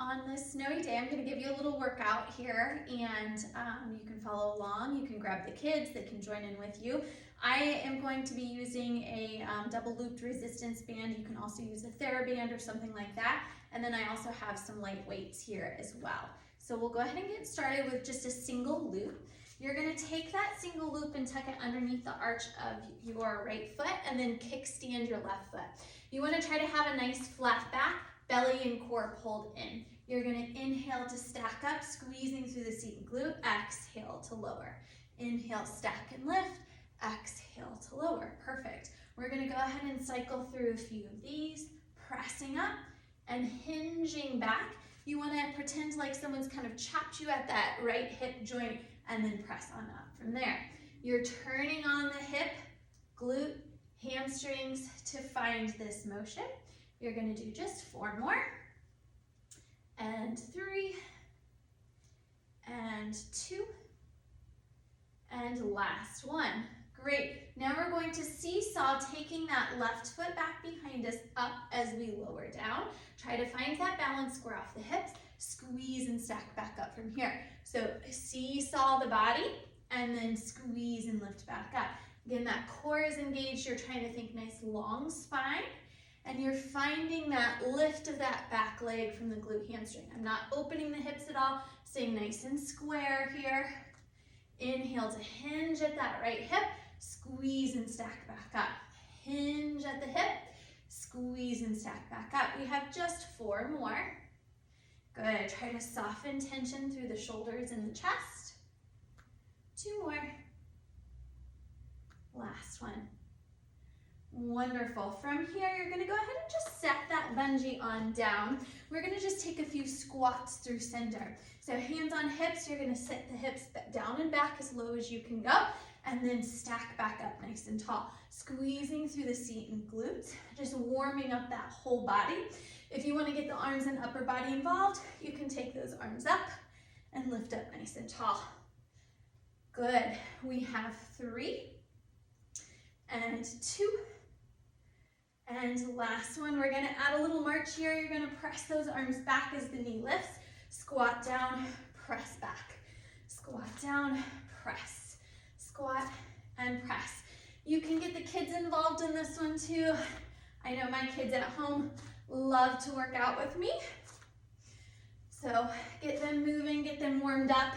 on this snowy day, I'm going to give you a little workout here, and you can follow along. You can grab the kids, they can join in with you. I am going to be using a double looped resistance band. You can also use a TheraBand or something like that. And then I also have some light weights here as well. So we'll go ahead and get started with just a single loop. You're going to take that single loop and tuck it underneath the arch of your right foot and then kickstand your left foot. You want to try to have a nice flat back, belly and core pulled in. You're going to inhale to stack up, squeezing through the seat and glute. Exhale to lower. Inhale, stack and lift. Exhale to lower. Perfect. We're going to go ahead and cycle through a few of these, pressing up and hinging back. You want to pretend like someone's kind of chopped you at that right hip joint and then press on up from there. You're turning on the hip, glute, hamstrings to find this motion. You're going to do just 4 more, and 3, and 2, and last one. Great. Now we're going to seesaw, taking that left foot back behind us up as we lower down. Try to find that balance, square off the hips, squeeze and stack back up from here. So seesaw the body and then squeeze and lift back up. Again, that core is engaged. You're trying to think nice long spine, and you're finding that lift of that back leg from the glute hamstring. I'm not opening the hips at all, staying nice and square here. Inhale to hinge at that right hip, squeeze and stack back up. Hinge at the hip, squeeze and stack back up. We have just 4 more. Good. Try to soften tension through the shoulders and the chest. 2 more. Last one. Wonderful. From here, you're going to go ahead and just set that bungee on down. We're going to just take a few squats through center. So hands on hips, you're going to sit the hips down and back as low as you can go, and then stack back up nice and tall. Squeezing through the seat and glutes, just warming up that whole body. If you want to get the arms and upper body involved, you can take those arms up and lift up nice and tall. Good. We have 3 and 2. And last one, we're going to add a little march here. You're going to press those arms back as the knee lifts. Squat down, press back. Squat down, press. Squat and press. You can get the kids involved in this one too. I know my kids at home love to work out with me. So get them moving, get them warmed up,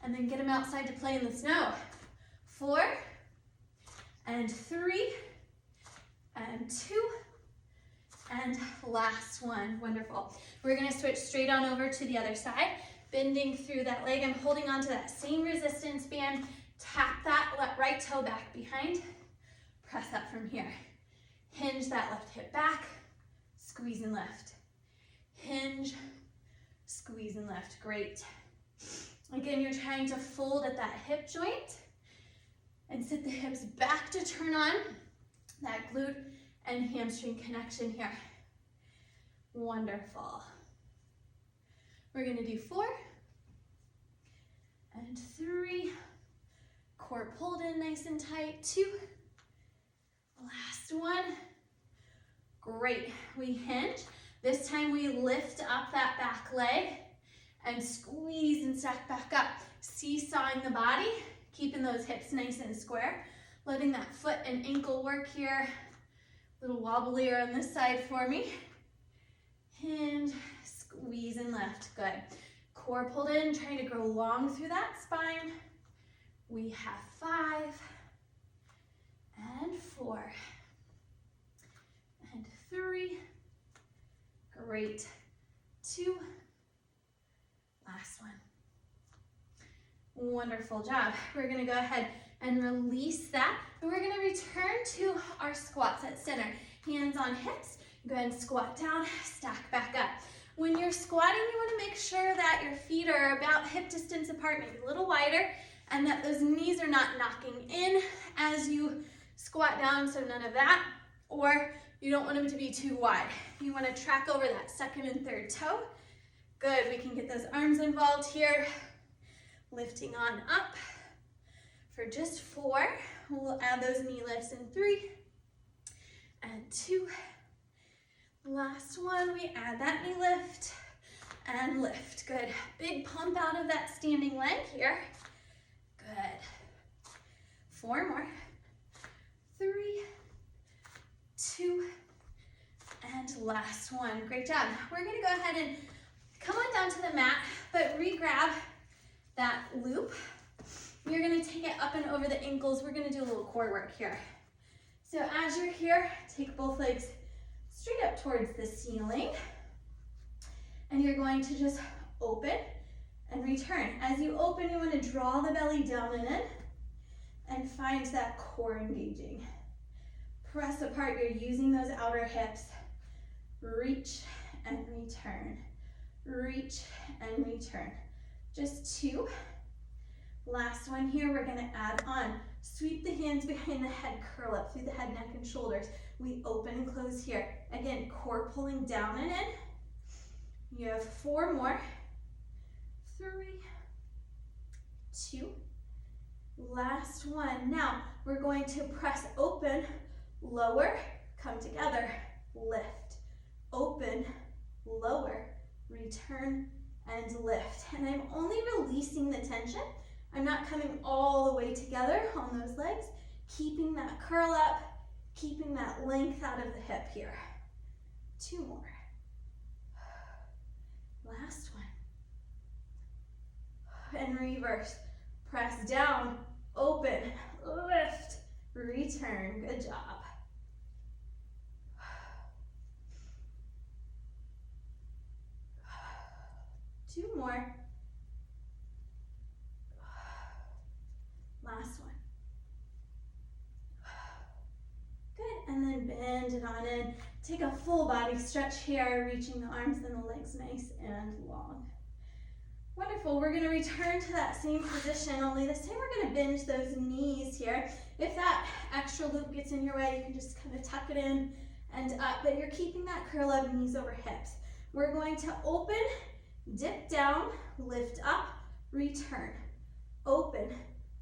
and then get them outside to play in the snow. 4 and 3 and 2 and last one. Wonderful. We're going to switch straight on over to the other side, bending through that leg. I'm holding on to that same resistance band. Tap that right toe back behind. Press up from here. Hinge that left hip back. Squeeze and lift. Hinge, squeeze and lift. Great. Again, you're trying to fold at that hip joint and sit the hips back to turn on that glute and hamstring connection here. Wonderful. We're going to do 4 and 3. Core pulled in nice and tight. 2. Last one. Great. We hinge. This time we lift up that back leg and squeeze and stack back up. Seesawing the body, keeping those hips nice and square. Letting that foot and ankle work here. A little wobblier on this side for me. Hinge, squeeze and lift. Good. Core pulled in, trying to grow long through that spine. We have 5 and 4 and 3. Great. 2. Last one. Wonderful job. We're going to go ahead and release that. And we're going to return to our squats at center. Hands on hips. Go ahead and squat down, stack back up. When you're squatting, you want to make sure that your feet are about hip distance apart, maybe a little wider, and that those knees are not knocking in as you squat down, so none of that. Or you don't want them to be too wide. You want to track over that second and third toe. Good. We can get those arms involved here. Lifting on up for just 4. We'll add those knee lifts in 3 and 2. Last one, we add that knee lift and lift. Good. Big pump out of that standing leg here. Good. 4 more. 3, 2, and last one. Great job. We're gonna go ahead and come on down to the mat, but re-grab that loop. You're gonna take it up and over the ankles. We're gonna do a little core work here. So as you're here, take both legs straight up towards the ceiling. And you're going to just open and return. As you open, you want to draw the belly down and in and find that core engaging. Press apart, you're using those outer hips. Reach and return. Reach and return. Just 2. Last one here, we're gonna add on. Sweep the hands behind the head, curl up through the head, neck, and shoulders. We open and close here. Again, core pulling down and in. You have 4 more. 3, 2, last one. Now, we're going to press open, lower, come together, lift, open, lower, return, and lift. And I'm only releasing the tension. I'm not coming all the way together on those legs, keeping that curl up, keeping that length out of the hip here. 2 more. Last one. And reverse. Press down, open, lift, return. Good job. Two more. Last one. Good, and then bend it on in. Take a full body stretch here, reaching the arms and the legs nice and long. Wonderful, we're gonna return to that same position, only this time we're gonna bend those knees here. If that extra loop gets in your way, you can just kind of tuck it in and up, but you're keeping that curl up, knees over hips. We're going to open, dip down, lift up, return. Open,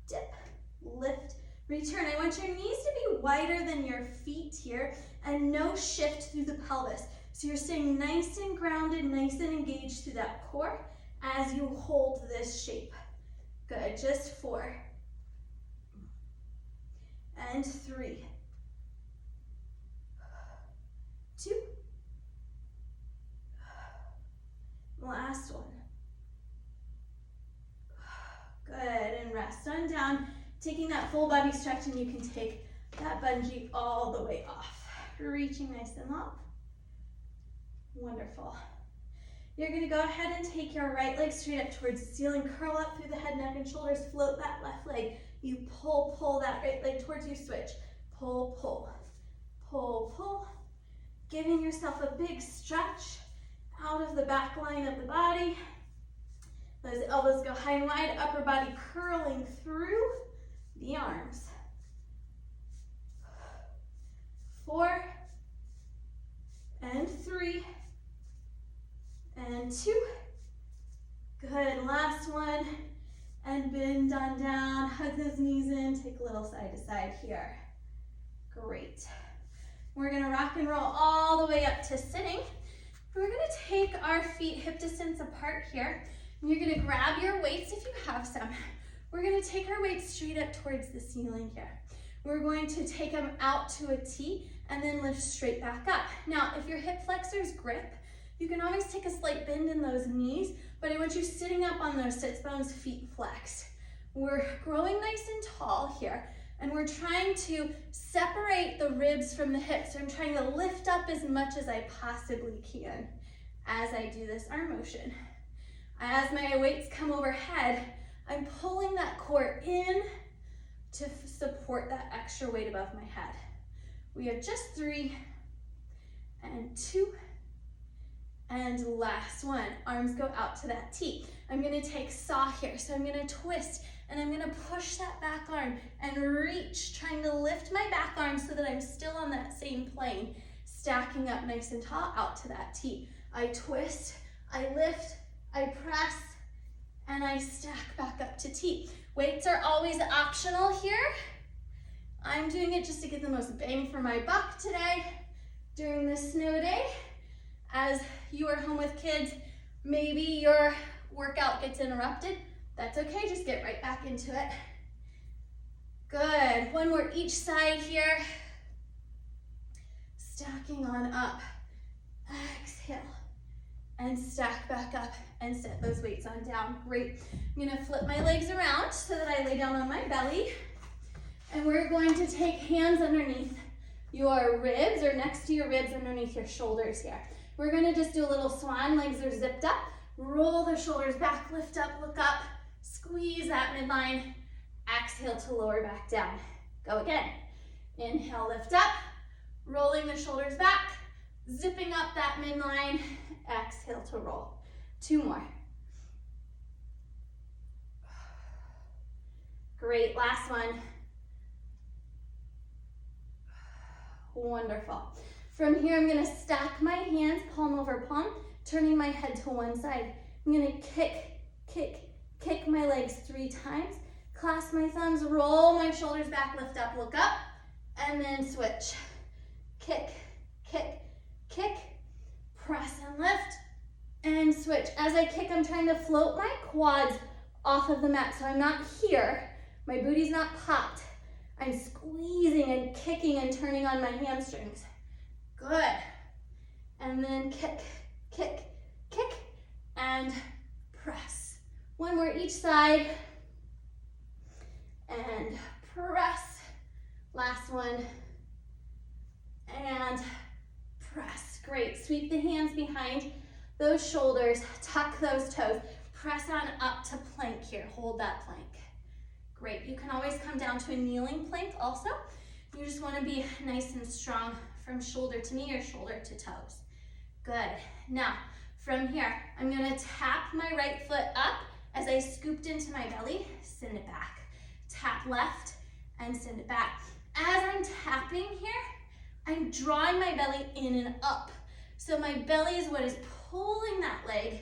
dip, lift, return. I want your knees to be wider than your feet here and no shift through the pelvis. So you're staying nice and grounded, nice and engaged through that core as you hold this shape. Good, just 4. And 3. 2. Last one. Good, and rest on down. Taking that full body stretch, and you can take that bungee all the way off. Reaching nice and long. Wonderful. You're gonna go ahead and take your right leg straight up towards the ceiling, curl up through the head, neck, and shoulders, float that left leg. You pull that right leg towards you, switch. Pull, pull, pull, pull. Giving yourself a big stretch out of the back line of the body. Those elbows go high and wide, upper body curling through the arms. 4, and 3, and 2. Good, last one. And bend on down, hug those knees in, take a little side to side here. Great. We're gonna rock and roll all the way up to sitting. We're gonna take our feet hip distance apart here. And you're gonna grab your weights if you have some. We're gonna take our weights straight up towards the ceiling here. We're going to take them out to a T and then lift straight back up. Now, if your hip flexors grip, you can always take a slight bend in those knees, but I want you sitting up on those sits bones, feet flexed. We're growing nice and tall here, and we're trying to separate the ribs from the hips. So I'm trying to lift up as much as I possibly can as I do this arm motion. As my weights come overhead, I'm pulling that core in to support that extra weight above my head. We have just 3, and 2, and last one. Arms go out to that T. I'm gonna take saw here, so I'm gonna twist, and I'm gonna push that back arm and reach, trying to lift my back arm so that I'm still on that same plane, stacking up nice and tall out to that T. I twist, I lift, I press, and I stack back up to T. Weights are always optional here. I'm doing it just to get the most bang for my buck today during this snow day. As you are home with kids, Maybe your workout gets interrupted. That's okay, just get right back into it. Good, one more each side here. Stacking on up. Exhale. And stack back up and set those weights on down. Great. I'm gonna flip my legs around so that I lay down on my belly. And we're going to take hands underneath your ribs or next to your ribs underneath your shoulders here. We're gonna just do a little swan, legs are zipped up. Roll the shoulders back, lift up, look up. Squeeze that midline. Exhale to lower back down. Go again. Inhale, lift up. Rolling the shoulders back. Zipping up that midline. Exhale to roll. 2 more. Great, last one. Wonderful. From here, I'm gonna stack my hands, palm over palm, turning my head to one side. I'm gonna kick, kick, kick my legs 3 times, clasp my thumbs, roll my shoulders back, lift up, look up, and then switch. Kick, kick, kick, press and lift, and switch. As I kick, I'm trying to float my quads off of the mat, so I'm not here. My booty's not popped. I'm squeezing and kicking and turning on my hamstrings. Good. And then kick, kick, kick, and press. 1 more each side. And press. Last one. And press. Great. Sweep the hands behind those shoulders. Tuck those toes. Press on up to plank here. Hold that plank. Great. You can always come down to a kneeling plank also. You just want to be nice and strong from shoulder to knee or shoulder to toes. Good. Now, from here, I'm going to tap my right foot up as I scooped into my belly, send it back. Tap left and send it back. As I'm tapping here, I'm drawing my belly in and up. So my belly is what is pulling that leg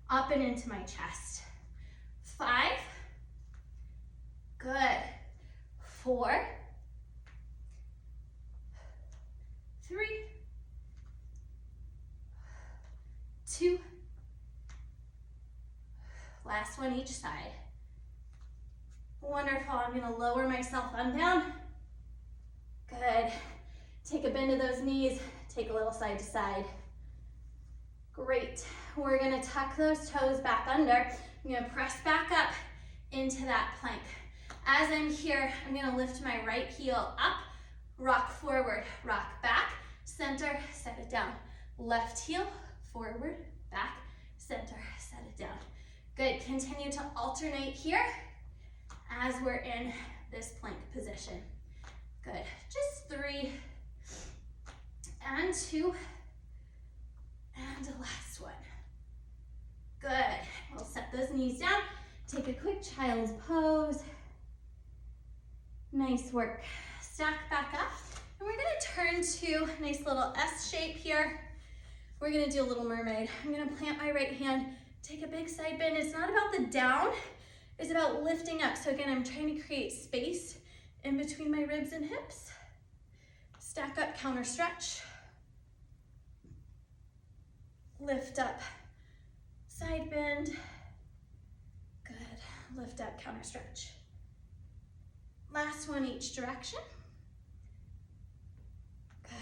up and into my chest. 5. Good. 4. 3. 2. Last one each side. Wonderful. I'm going to lower myself on down. Good. Take a bend of those knees. Take a little side to side. Great. We're going to tuck those toes back under. I'm going to press back up into that plank. As I'm here, I'm going to lift my right heel up, rock forward, rock back, center, set it down. Left heel, forward, back, center, set it down. Good. Continue to alternate here as we're in this plank position. Good. Just 3 and 2 and the last one. Good. We'll set those knees down. Take a quick child's pose. Nice work. Stack back up. And we're going to turn to a nice little S shape here. We're going to do a little mermaid. I'm going to plant my right hand, take a big side bend. It's not about the down, it's about lifting up. So again, I'm trying to create space in between my ribs and hips. Stack up, counter stretch. Lift up, side bend. Good. Lift up, counter stretch. Last one each direction. Good.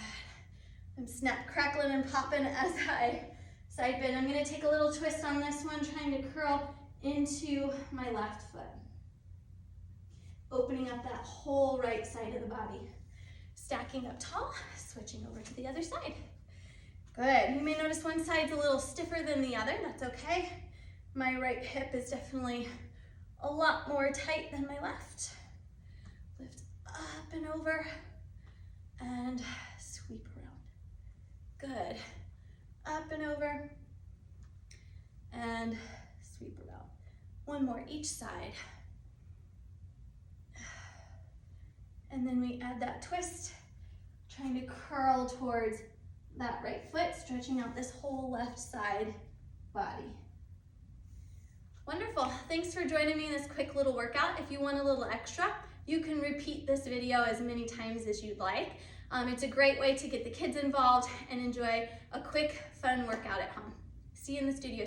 I'm snap, crackling, and popping as I side bend. I'm going to take a little twist on this one, trying to curl into my left foot. Opening up that whole right side of the body. Stacking up tall, switching over to the other side. Good. You may notice one side's a little stiffer than the other. That's okay. My right hip is definitely a lot more tight than my left. Lift up and over and sweep around. Good. Up and over and sweep around. 1 more each side. And then we add that twist, trying to curl towards that right foot, stretching out this whole left side body. Wonderful. Thanks for joining me in this quick little workout. If you want a little extra, you can repeat this video as many times as you'd like. It's a great way to get the kids involved and enjoy a quick, fun workout at home. See you in the studio.